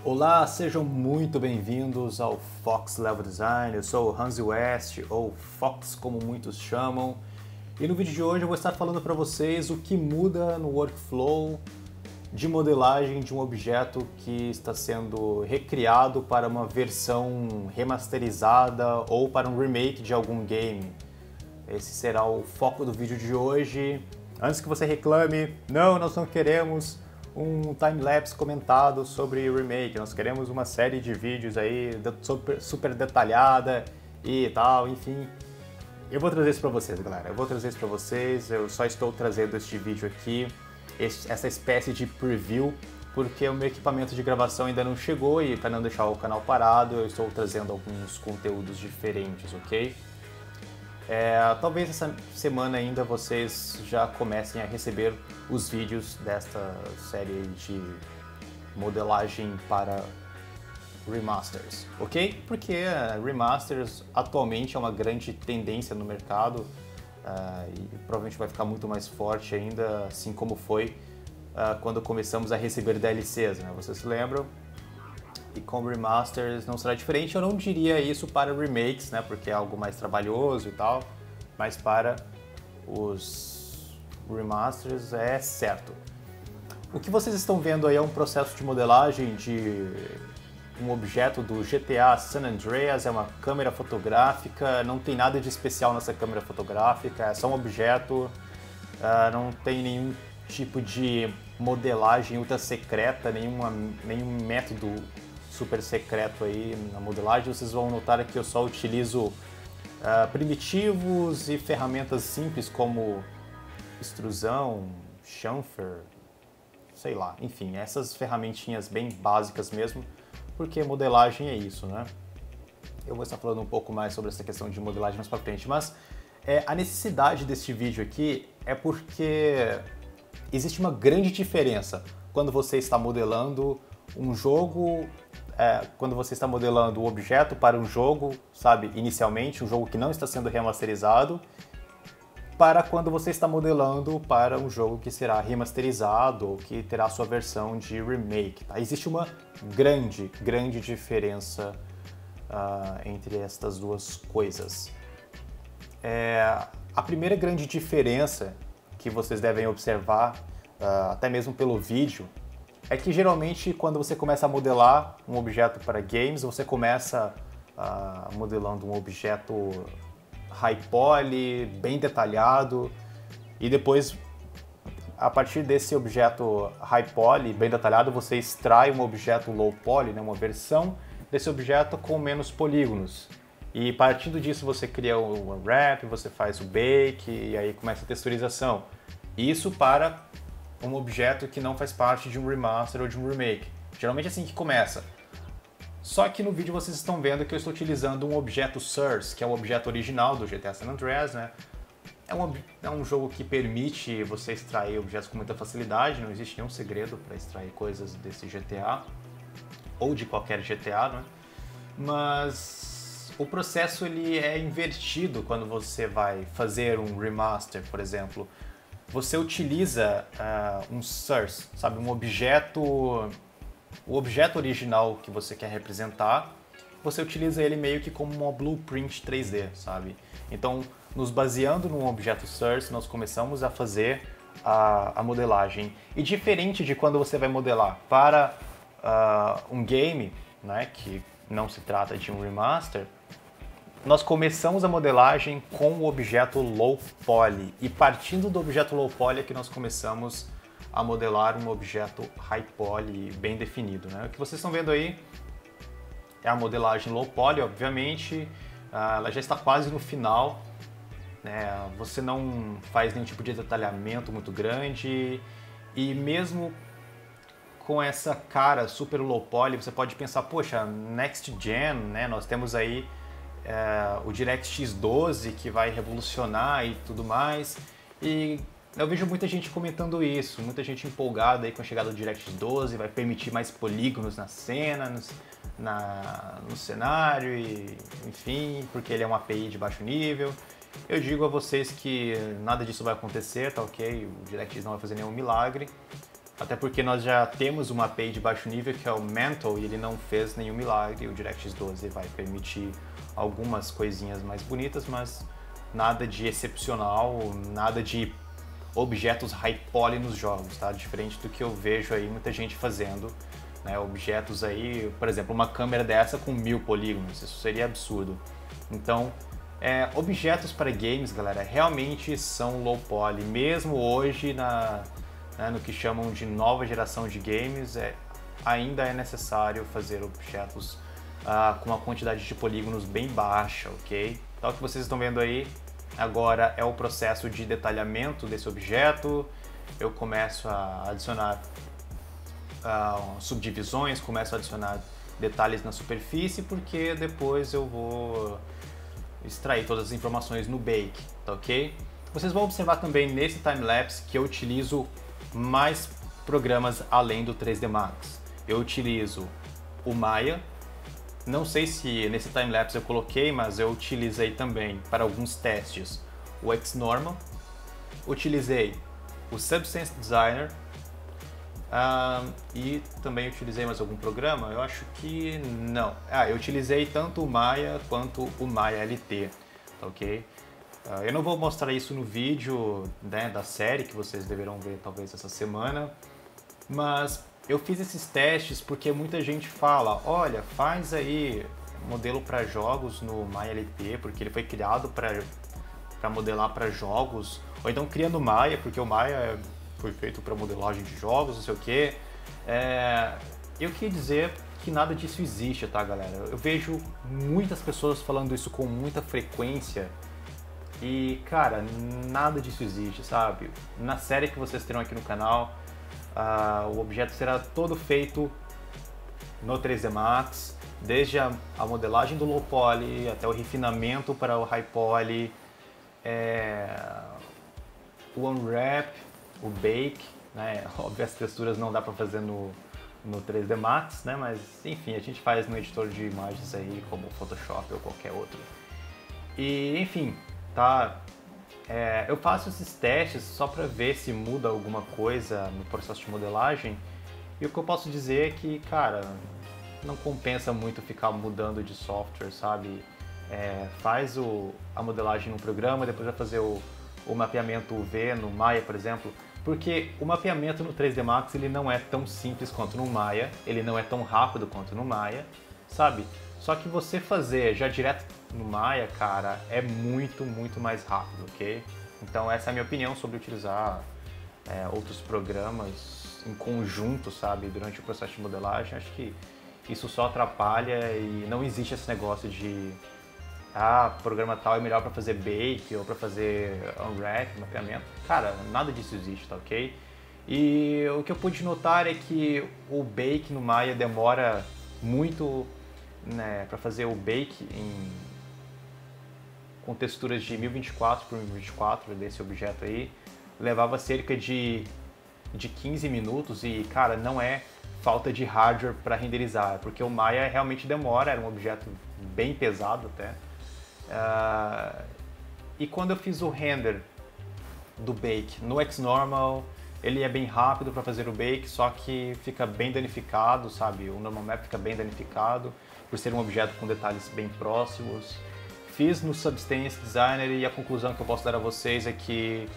Olá, sejam muito bem-vindos ao Fox Level Design. Eu sou o Hansi West, ou Fox como muitos chamam. E no vídeo de hoje eu vou estar falando para vocês o que muda no workflow de modelagem de um objeto que está sendo recriado para uma versão remasterizada ou para um remake de algum game. Esse será o foco do vídeo de hoje. Antes que você reclame, não, nós não queremos um time-lapse comentado sobre remake, nós queremos uma série de vídeos aí super detalhada e tal, enfim. Eu vou trazer isso pra vocês, galera, eu só estou trazendo este vídeo aqui, essa espécie de preview, porque o meu equipamento de gravação ainda não chegou e para não deixar o canal parado, eu estou trazendo alguns conteúdos diferentes, ok? Talvez essa semana ainda vocês já comecem a receber os vídeos desta série de modelagem para remasters, ok? Porque remasters atualmente é uma grande tendência no mercado e provavelmente vai ficar muito mais forte ainda, assim como foi quando começamos a receber DLCs, né? Vocês se lembram? E com remasters não será diferente. Eu não diria isso para remakes, né, porque é algo mais trabalhoso e tal, mas para os remasters é certo. O que vocês estão vendo aí é um processo de modelagem de um objeto do GTA San Andreas, é uma câmera fotográfica, não tem nada de especial nessa câmera fotográfica, é só um objeto, não tem nenhum tipo de modelagem ultra secreta, nenhum método super secreto aí na modelagem. Vocês vão notar que eu só utilizo primitivos e ferramentas simples como extrusão, chamfer, sei lá, enfim, essas ferramentinhas bem básicas mesmo, porque modelagem é isso, né? Eu vou estar falando um pouco mais sobre essa questão de modelagem mais pra frente, mas a necessidade deste vídeo aqui é porque existe uma grande diferença quando você está modelando um jogo, quando você está modelando o objeto para um jogo, sabe, inicialmente, um jogo que não está sendo remasterizado, para quando você está modelando para um jogo que será remasterizado ou que terá sua versão de remake. Tá? Existe uma grande diferença entre estas duas coisas. A primeira grande diferença que vocês devem observar, até mesmo pelo vídeo, é que geralmente quando você começa a modelar um objeto para games, você começa modelando um objeto high poly, bem detalhado, e depois, a partir desse objeto high poly, bem detalhado, você extrai um objeto low poly, né, uma versão desse objeto com menos polígonos. E partindo disso você cria o unwrap, você faz o bake, e aí começa a texturização. Isso para um objeto que não faz parte de um remaster ou de um remake. Geralmente é assim que começa. Só que no vídeo vocês estão vendo que eu estou utilizando um objeto source, que é o objeto original do GTA San Andreas, né? É um jogo que permite você extrair objetos com muita facilidade, não existe nenhum segredo para extrair coisas desse GTA, ou de qualquer GTA, né? Mas o processo ele é invertido quando você vai fazer um remaster, por exemplo. Você utiliza um source, sabe, um objeto, o objeto original que você quer representar, você utiliza ele meio que como uma blueprint 3D, sabe? Então, nos baseando num objeto source, nós começamos a fazer a modelagem. E diferente de quando você vai modelar para um game, né, que não se trata de um remaster, nós começamos a modelagem com o objeto low poly, e partindo do objeto low poly é que nós começamos a modelar um objeto high poly bem definido, né? O que vocês estão vendo aí é a modelagem low poly, obviamente, ela já está quase no final, né? Você não faz nenhum tipo de detalhamento muito grande, e mesmo com essa cara super low poly, você pode pensar, poxa, next gen, né? Nós temos aí o DirectX 12 que vai revolucionar e tudo mais, e eu vejo muita gente comentando isso, muita gente empolgada aí com a chegada do DirectX 12, vai permitir mais polígonos na cena, no cenário, e, enfim, porque ele é uma API de baixo nível. Eu digo a vocês que nada disso vai acontecer, tá ok? O DirectX não vai fazer nenhum milagre. Até porque nós já temos uma API de baixo nível que é o Mantle e ele não fez nenhum milagre. O DirectX 12 vai permitir algumas coisinhas mais bonitas, mas nada de excepcional, nada de objetos high poly nos jogos, tá? Diferente do que eu vejo aí muita gente fazendo, né? Objetos aí, por exemplo, uma câmera dessa com 1000 polígonos, isso seria absurdo. Então, objetos para games, galera, realmente são low poly, mesmo hoje no que chamam de nova geração de games, ainda é necessário fazer objetos com uma quantidade de polígonos bem baixa, ok? Então o que vocês estão vendo aí agora é o processo de detalhamento desse objeto. Eu começo a adicionar subdivisões, começo a adicionar detalhes na superfície, porque depois eu vou extrair todas as informações no Bake, tá ok? Vocês vão observar também nesse timelapse que eu utilizo mais programas além do 3D Max. Eu utilizo o Maya, não sei se nesse timelapse eu coloquei, mas eu utilizei também para alguns testes o Xnormal, utilizei o Substance Designer e também utilizei mais algum programa, eu acho que não. Eu utilizei tanto o Maya quanto o Maya LT, tá ok? Eu não vou mostrar isso no vídeo, né, da série que vocês deverão ver talvez essa semana, mas eu fiz esses testes porque muita gente fala, olha, faz aí modelo para jogos no Maya LT, porque ele foi criado para modelar para jogos, ou então cria no Maya, porque o Maya foi feito para modelagem de jogos, não sei o que. Eu queria dizer que nada disso existe, tá, galera? Eu vejo muitas pessoas falando isso com muita frequência e, cara, nada disso existe, sabe? Na série que vocês terão aqui no canal, o objeto será todo feito no 3D Max, desde a modelagem do low poly até o refinamento para o high poly, o unwrap, o bake, né? Óbvio, as texturas não dá para fazer no 3D Max, né? Mas enfim, a gente faz no editor de imagens aí, como o Photoshop ou qualquer outro. E enfim, tá? Eu faço esses testes só para ver se muda alguma coisa no processo de modelagem, e o que eu posso dizer é que, cara, não compensa muito ficar mudando de software, sabe? Faz a modelagem no programa, depois vai fazer o mapeamento UV no Maya, por exemplo, porque o mapeamento no 3D Max ele não é tão simples quanto no Maya, ele não é tão rápido quanto no Maya, sabe? Só que você fazer já direto no Maya, cara, é muito, muito mais rápido, ok? Então essa é a minha opinião sobre utilizar outros programas em conjunto, sabe, durante o processo de modelagem. Acho que isso só atrapalha e não existe esse negócio de programa tal é melhor para fazer bake ou para fazer unwrap, mapeamento. Cara, nada disso existe, tá ok? E o que eu pude notar é que o bake no Maya demora muito, né, para fazer o bake com texturas de 1024 por 1024 desse objeto aí, levava cerca de 15 minutos e, cara, não é falta de hardware para renderizar, porque o Maya realmente demora, era um objeto bem pesado até. E quando eu fiz o render do bake no Xnormal, ele é bem rápido para fazer o bake, só que fica bem danificado, sabe? O normal map fica bem danificado por ser um objeto com detalhes bem próximos. Fiz no Substance Designer e a conclusão que eu posso dar a vocês é que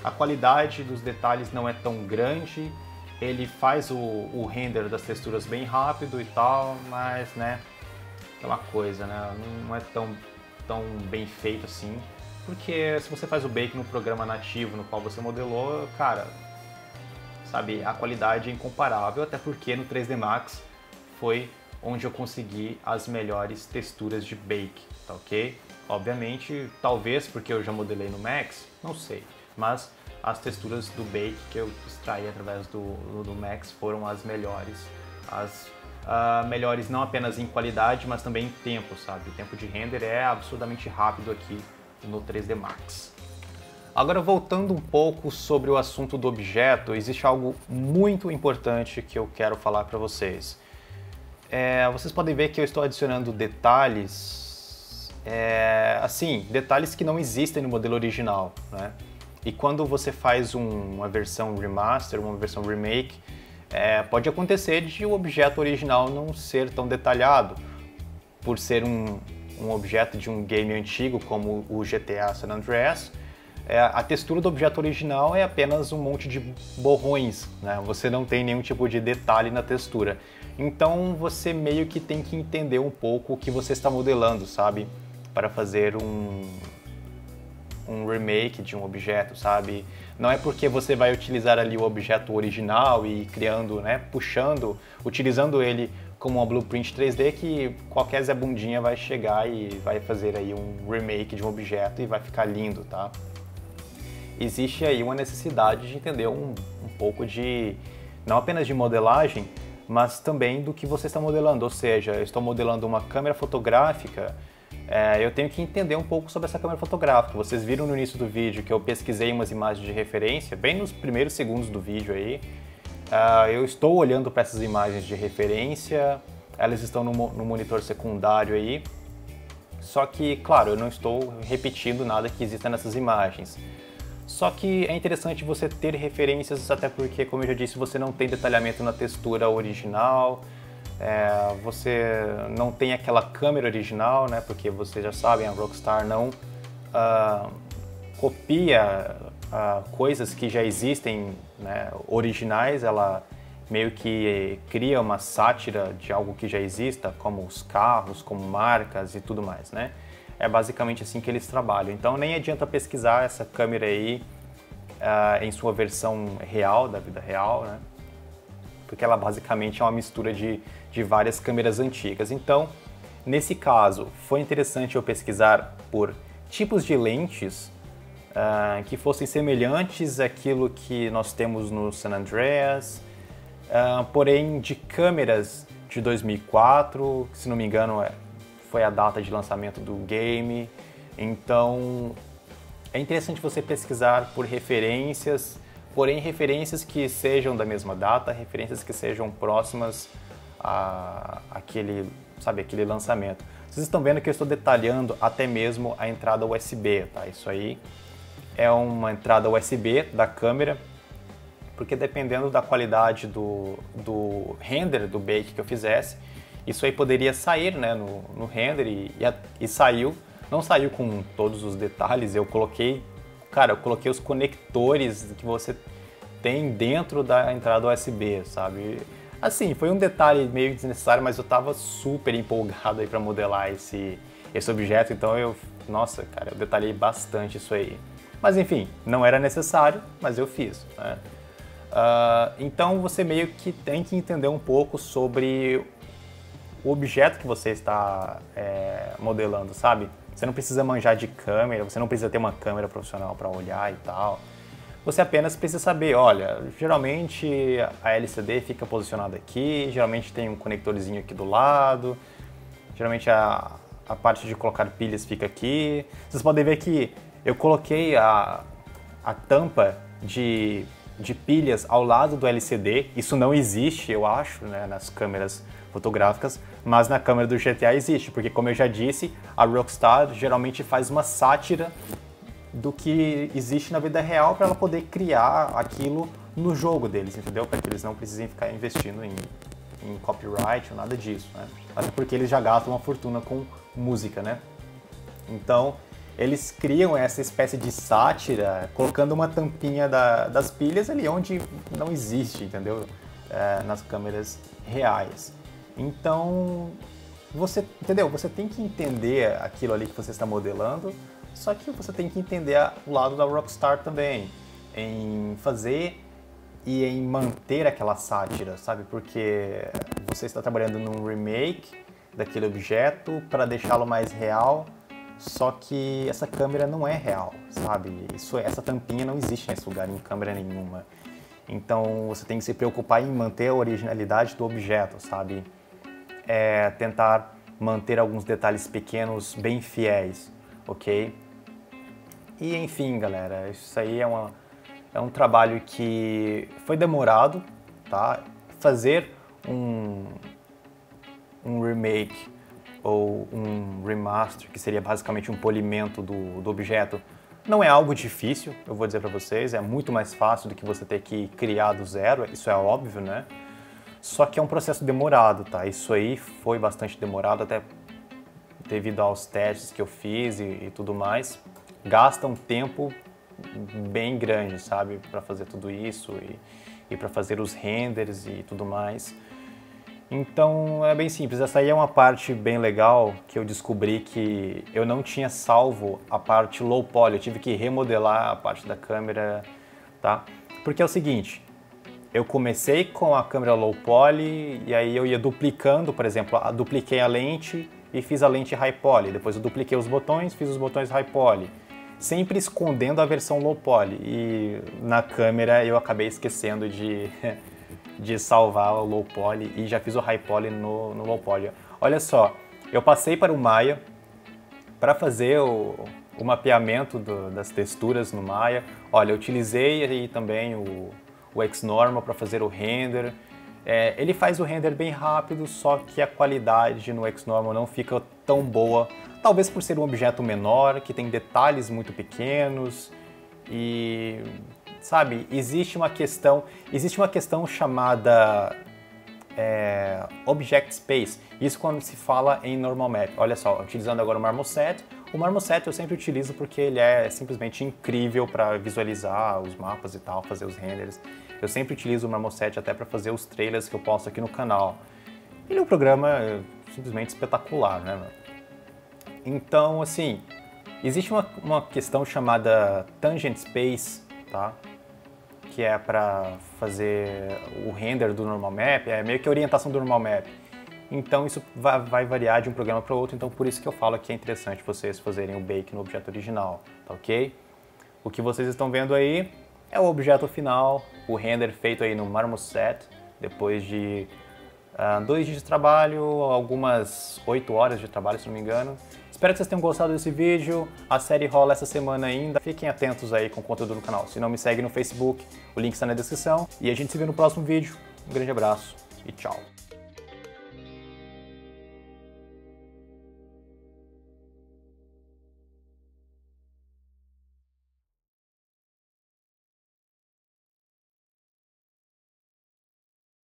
a qualidade dos detalhes não é tão grande, ele faz o render das texturas bem rápido e tal, mas, né, aquela coisa, né, não é tão bem feito assim, porque se você faz o bake no programa nativo no qual você modelou, cara, sabe, a qualidade é incomparável, até porque no 3D Max foi onde eu consegui as melhores texturas de bake, tá ok? Obviamente, talvez porque eu já modelei no Max, não sei, mas as texturas do bake que eu extraí através do Max foram as melhores, melhores não apenas em qualidade, mas também em tempo, sabe? O tempo de render é absurdamente rápido aqui no 3D Max. Agora, voltando um pouco sobre o assunto do objeto, existe algo muito importante que eu quero falar para vocês. Vocês podem ver que eu estou adicionando detalhes, assim, detalhes que não existem no modelo original, né? E quando você faz uma versão remaster, uma versão remake, pode acontecer de o objeto original não ser tão detalhado, por ser um objeto de um game antigo como o GTA San Andreas. A textura do objeto original é apenas um monte de borrões, né? Você não tem nenhum tipo de detalhe na textura. Então você meio que tem que entender um pouco o que você está modelando, sabe? Para fazer um remake de um objeto, sabe? Não é porque você vai utilizar ali o objeto original e criando, né, utilizando ele como uma blueprint 3D que qualquer Zé Bundinha vai chegar e vai fazer aí um remake de um objeto e vai ficar lindo, tá? Existe aí uma necessidade de entender um pouco de, não apenas de modelagem, mas também do que você está modelando, ou seja, eu estou modelando uma câmera fotográfica, eu tenho que entender um pouco sobre essa câmera fotográfica. Vocês viram no início do vídeo que eu pesquisei umas imagens de referência, bem nos primeiros segundos do vídeo aí. Eu estou olhando para essas imagens de referência, elas estão no monitor secundário aí, só que, claro, eu não estou repetindo nada que exista nessas imagens. Só que é interessante você ter referências, até porque, como eu já disse, você não tem detalhamento na textura original, você não tem aquela câmera original, né? Porque vocês já sabem, a Rockstar não copia coisas que já existem, né, originais, ela meio que cria uma sátira de algo que já exista, como os carros, como marcas e tudo mais, né? É basicamente assim que eles trabalham. Então nem adianta pesquisar essa câmera aí em sua versão real, da vida real, né? Porque ela basicamente é uma mistura de várias câmeras antigas. Então, nesse caso, foi interessante eu pesquisar por tipos de lentes que fossem semelhantes àquilo que nós temos no San Andreas, porém de câmeras de 2004, que, se não me engano foi a data de lançamento do game. Então é interessante você pesquisar por referências, porém referências que sejam da mesma data, referências que sejam próximas àquele lançamento. Vocês estão vendo que eu estou detalhando até mesmo a entrada USB, tá? Isso aí é uma entrada USB da câmera, porque dependendo da qualidade do render, do bake que eu fizesse, isso aí poderia sair, né, no render e saiu. Não saiu com todos os detalhes, eu coloquei os conectores que você tem dentro da entrada USB, sabe? Assim, foi um detalhe meio desnecessário, mas eu tava super empolgado aí para modelar esse objeto, então nossa, cara, eu detalhei bastante isso aí. Mas enfim, não era necessário, mas eu fiz, né? Então você meio que tem que entender um pouco sobre o objeto que você está modelando, sabe? Você não precisa manjar de câmera, você não precisa ter uma câmera profissional para olhar e tal. Você apenas precisa saber, olha, geralmente a LCD fica posicionada aqui, geralmente tem um conectorzinho aqui do lado, geralmente a parte de colocar pilhas fica aqui. Vocês podem ver que eu coloquei a tampa de pilhas ao lado do LCD. Isso não existe, eu acho, né, nas câmeras fotográficas, mas na câmera do GTA existe, porque, como eu já disse, a Rockstar geralmente faz uma sátira do que existe na vida real para ela poder criar aquilo no jogo deles, entendeu? Para que eles não precisem ficar investindo em copyright ou nada disso, né? Até porque eles já gastam uma fortuna com música, né? Então, eles criam essa espécie de sátira colocando uma tampinha das pilhas ali onde não existe, entendeu? Nas câmeras reais. Então, entendeu? Você tem que entender aquilo ali que você está modelando, só que você tem que entender o lado da Rockstar também, em fazer e em manter aquela sátira, sabe? Porque você está trabalhando num remake daquele objeto para deixá-lo mais real, só que essa câmera não é real, sabe? Essa tampinha não existe nesse lugar em câmera nenhuma. Então você tem que se preocupar em manter a originalidade do objeto, sabe? Tentar manter alguns detalhes pequenos bem fiéis, ok? E enfim, galera, isso aí é um trabalho que foi demorado, tá? Fazer um remake ou um remaster, que seria basicamente um polimento do objeto, Não é algo difícil, eu vou dizer para vocês, é muito mais fácil do que você ter que criar do zero, isso é óbvio, né? Só que é um processo demorado, tá? Isso aí foi bastante demorado, até devido aos testes que eu fiz e tudo mais. Gasta um tempo bem grande, sabe? Para fazer tudo isso e para fazer os renders e tudo mais. Então é bem simples, essa aí é uma parte bem legal que eu descobri que eu não tinha salvo a parte low poly, eu tive que remodelar a parte da câmera, tá? Porque é o seguinte, eu comecei com a câmera low poly e aí eu ia duplicando, por exemplo, dupliquei a lente e fiz a lente high poly, depois eu dupliquei os botões, fiz os botões high poly, sempre escondendo a versão low poly e na câmera eu acabei esquecendo de salvar o low poly e já fiz o high poly no low poly. Olha só, eu passei para o Maya para fazer o mapeamento das texturas no Maya. Olha, eu utilizei aí também o Xnormal para fazer o render. Ele faz o render bem rápido, só que a qualidade no Xnormal não fica tão boa, talvez por ser um objeto menor, que tem detalhes muito pequenos e... sabe, existe uma questão chamada Object Space, isso quando se fala em Normal Map. Olha só, utilizando agora o Marmoset. O Marmoset eu sempre utilizo porque ele é simplesmente incrível para visualizar os mapas e tal, fazer os renders. Eu sempre utilizo o Marmoset até para fazer os trailers que eu posto aqui no canal. Ele é um programa simplesmente espetacular, né? Então, assim, existe uma questão chamada Tangent Space, tá? Que é para fazer o render do Normal Map, é meio que a orientação do Normal Map. Então isso vai variar de um programa para outro, então por isso que eu falo que é interessante vocês fazerem o bake no objeto original, tá ok? O que vocês estão vendo aí é o objeto final, o render feito aí no Marmoset, depois de 2 dias de trabalho, algumas 8 horas de trabalho, se não me engano. Espero que vocês tenham gostado desse vídeo, a série rola essa semana ainda. Fiquem atentos aí com o conteúdo do canal. Se não me segue no Facebook, o link está na descrição. E a gente se vê no próximo vídeo. Um grande abraço e tchau.